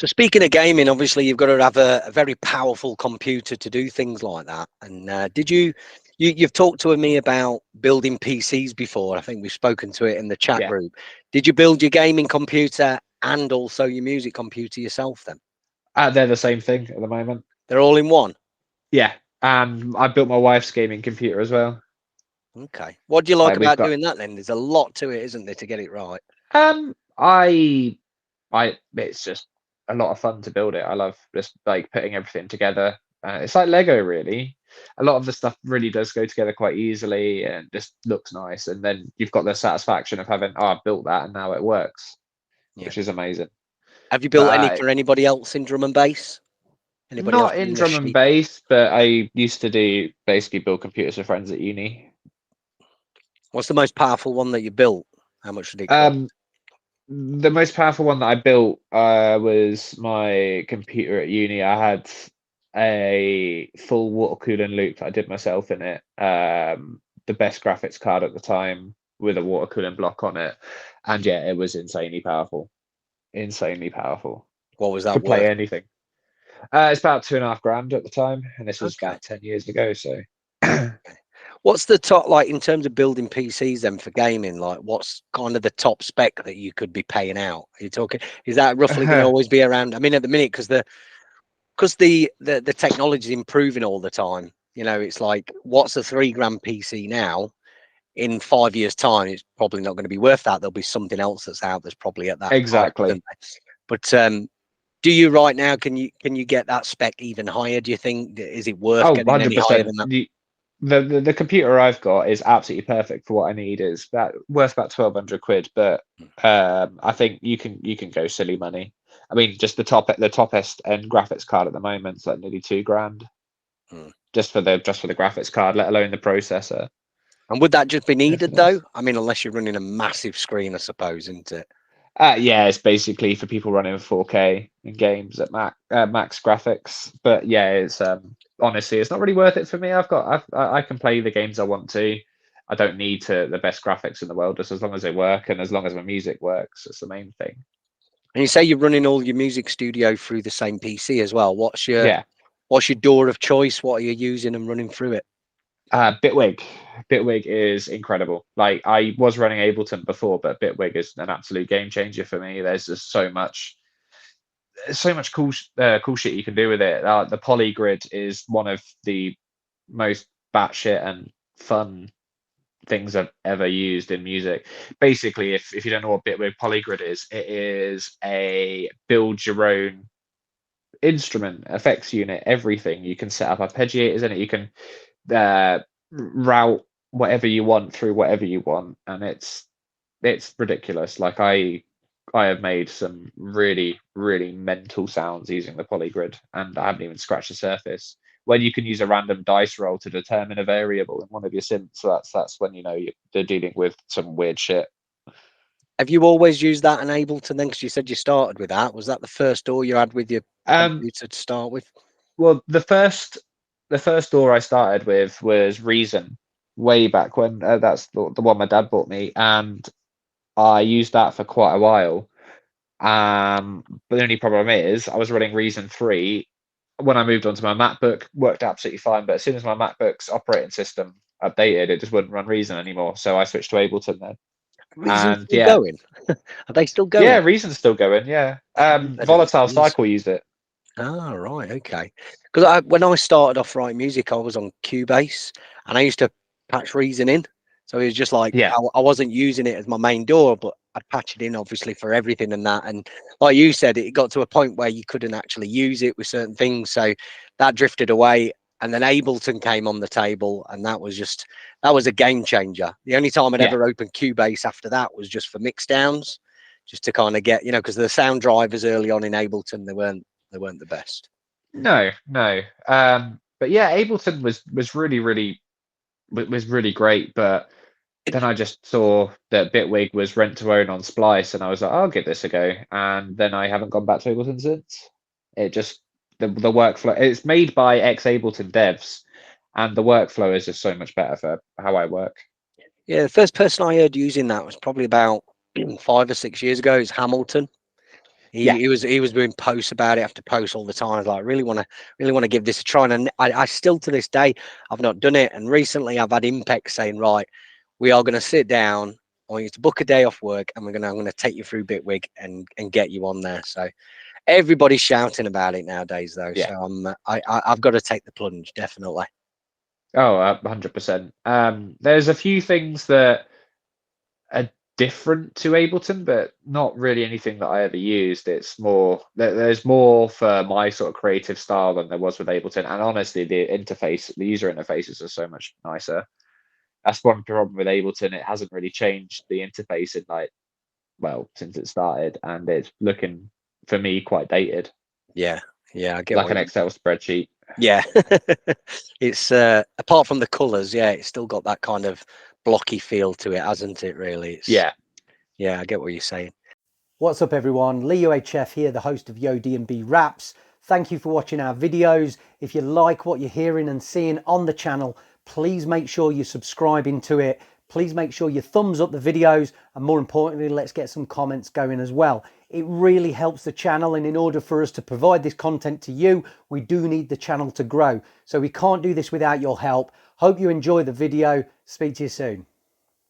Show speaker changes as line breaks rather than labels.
So speaking of gaming, obviously you've got to have a very powerful computer to do things like that. And you've talked to me about building PCs before. I think we've spoken to it in the chat
Yeah,
group. Did you build your gaming computer and also your music computer yourself then?
they're the same thing at the moment.
They're all in one.
Yeah, and I built my wife's gaming computer as well.
Okay. What do you like
We've
about
got
doing that then? There's a lot to it, isn't there, to get it right?
um, I it's just a lot of fun to build it. I love just like putting everything together. It's like Lego, really. A lot of the stuff really does go together quite easily and just looks nice. And then you've got the satisfaction of having, oh, I've built that and now it works,
Yeah.
which is amazing.
Have you
But
built any for anybody else in drum and bass? Anybody else
not in
doing the
drum and
sheet?
bass, but I used to do basically build computers for friends at uni.
What's the most powerful one that you built? How much did it cost?
Um, the most powerful one that I built was my computer at uni. I had a full water cooling loop that I did myself in it. The best graphics card at the time with a water cooling block on it, and yeah, it was insanely powerful. Insanely powerful.
What was that
Could play
worth?
anything. It's about 2.5 grand at the time, and this was
Okay.
about 10 years ago. So
Okay. What's the top, like, in terms of building PCs then for gaming? Like, what's kind of the top spec that you could be paying out? Are you talking? Is that roughly going to always be around? I mean, at the minute, because the technology is improving all the time. You know, it's like, what's a 3 grand PC now? In 5 years' time, it's probably not going to be worth that. There'll be something else that's out that's probably at that price.
exactly.
But do you right now? Can you get that spec even higher? Do you think? Is it worth
Oh,
getting any higher
100%.
than that?
The computer I've got is absolutely perfect for what I need. It's about worth about 1,200 quid, but I think you can go silly money. I mean, just the toppest end graphics card at the moment is like nearly 2 grand
Mm.
just for the graphics card, let alone the processor.
And would that just be needed
Everything else.
though? I mean, unless you're running a massive screen, I suppose, isn't it?
Yeah, it's basically for people running 4K in games at max graphics. But yeah, it's honestly, it's not really worth it for me. I can play the games I want to. I don't need the best graphics in the world, just as long as they work and as long as my music works. That's the main thing.
And you say you're running all your music studio through the same PC as well.
Yeah.
What's your door of choice? What are you using and running through it?
Bitwig. Bitwig is incredible. Like I was running Ableton before, but Bitwig is an absolute game changer for me. There's just so much cool shit you can do with it. The polygrid is one of the most batshit and fun things I've ever used in music. Basically, if you don't know what Bitwig polygrid is, it is a build your own instrument effects unit. Everything you can set up arpeggiators in it. You can route whatever you want through whatever you want, and it's ridiculous. Like I have made some really, really mental sounds using the polygrid, and I haven't even scratched the surface. When you can use a random dice roll to determine a variable in one of your synths, so that's when you know they're dealing with some weird shit.
Have you always used that in Ableton then? Because you said you started with that. Was that the first door you had with your
Um,
computer to start with?
well, the first door I started with was Reason, way back when. That's the one my dad bought me, and I used that for quite a while. But the only problem is I was running Reason 3 when I moved on to my MacBook, worked absolutely fine. But as soon as my MacBook's operating system updated, it just wouldn't run Reason anymore. So I switched to Ableton then.
Reason
And
still
yeah,
going? Are they still
yeah,
going?
Reason's still going. Yeah.
Better than
Volatile
years.
Cycle used it.
Ah, right, okay. Because when I started off writing music, I was on Cubase, and I used to patch Reason in. So it was just like
Yeah.
I wasn't using it as my main door, but I'd patch it in obviously for everything and that. And like you said, it got to a point where you couldn't actually use it with certain things, so that drifted away. And then Ableton came on the table, and that was a game changer. The only time I'd
Yeah.
ever opened Cubase after that was just for mix downs, just to kind of get, because the sound drivers early on in Ableton, they weren't the best.
No, no. But yeah, Ableton was really, really was really great. But then I just saw that Bitwig was rent to own on Splice, and I was like, I'll give this a go. And then I haven't gone back to Ableton since. It just the workflow. It's made by ex Ableton devs, and the workflow is just so much better for how I work.
Yeah, the first person I heard using that was probably about 5 or 6 years ago. Is Hamilton.
Yeah,
He was doing posts about it after posts all the time. I was like, I really want to give this a try. And I still to this day I've not done it. And recently I've had Impex saying, right, we are going to sit down. I want you to book a day off work, and I'm going to take you through Bitwig and get you on there. So everybody's shouting about it nowadays, though.
yeah.
So I've got to take the plunge, definitely.
Oh, 100%. There's a few things that are different to Ableton, but not really anything that I ever used. It's more there's more for my sort of creative style than there was with Ableton. And honestly, the user interfaces are so much nicer. That's one problem with Ableton. It hasn't really changed the interface in since it started, and it's looking for me quite dated,
Yeah, I get
like
what
an
you.
Excel spreadsheet.
Yeah, it's apart from the colours, yeah, it's still got that kind of blocky feel to it, hasn't it? Really, it's
Yeah.
yeah, I get what you're saying.
What's up everyone, Lee UHF here, the host of DNB Wraps. Thank you for watching our videos. If you like what you're hearing and seeing on the channel, please make sure you're subscribing to it. Please make sure you thumbs up the videos, and more importantly, let's get some comments going as well. It really helps the channel, and in order for us to provide this content to you, we do need the channel to grow. So we can't do this without your help. Hope you enjoy the video. Speak to you soon.